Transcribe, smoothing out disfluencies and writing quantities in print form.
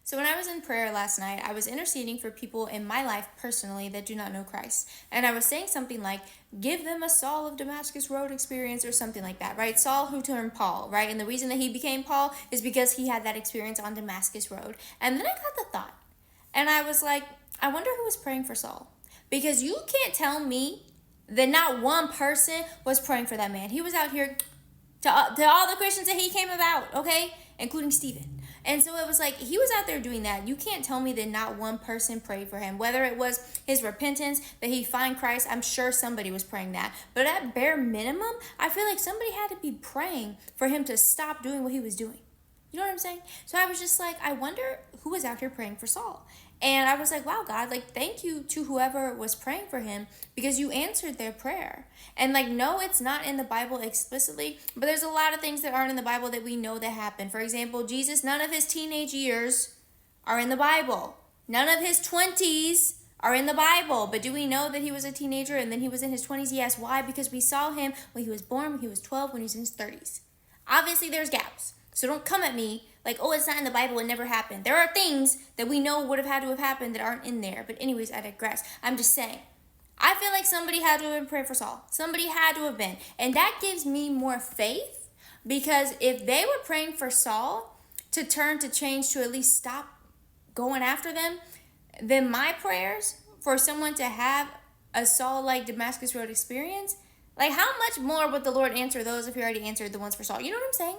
So when I was in prayer last night, I was interceding for people in my life personally that do not know Christ. And I was saying something like, give them a Saul of Damascus Road experience or something like that, right? Saul who turned Paul, right? And the reason that he became Paul is because he had that experience on Damascus Road. And then I got the thought, and I was like, I wonder who was praying for Saul. Because you can't tell me that not one person was praying for that man. He was out here to all the Christians that he came about, okay? Including Stephen. And so it was like, he was out there doing that. You can't tell me that not one person prayed for him. Whether it was his repentance, that he find Christ, I'm sure somebody was praying that. But at bare minimum, I feel like somebody had to be praying for him to stop doing what he was doing. You know what I'm saying? So I was just like, I wonder who was out here praying for Saul. And I was like, wow, God, like, thank you to whoever was praying for him because you answered their prayer. And like, no, it's not in the Bible explicitly, but there's a lot of things that aren't in the Bible that we know that happened. For example, Jesus, none of his teenage years are in the Bible. None of his 20s are in the Bible. But do we know that he was a teenager and then he was in his 20s? Yes. Why? Because we saw him when he was born, when he was 12, when he was in his 30s. Obviously, there's gaps. So don't come at me like, oh, it's not in the Bible, it never happened. There are things that we know would have had to have happened that aren't in there. But anyways, I digress. I'm just saying, I feel like somebody had to have been praying for Saul. Somebody had to have been. And that gives me more faith because if they were praying for Saul to turn, to change, to at least stop going after them, then my prayers for someone to have a Saul-like Damascus Road experience, like how much more would the Lord answer those if he already answered the ones for Saul? You know what I'm saying?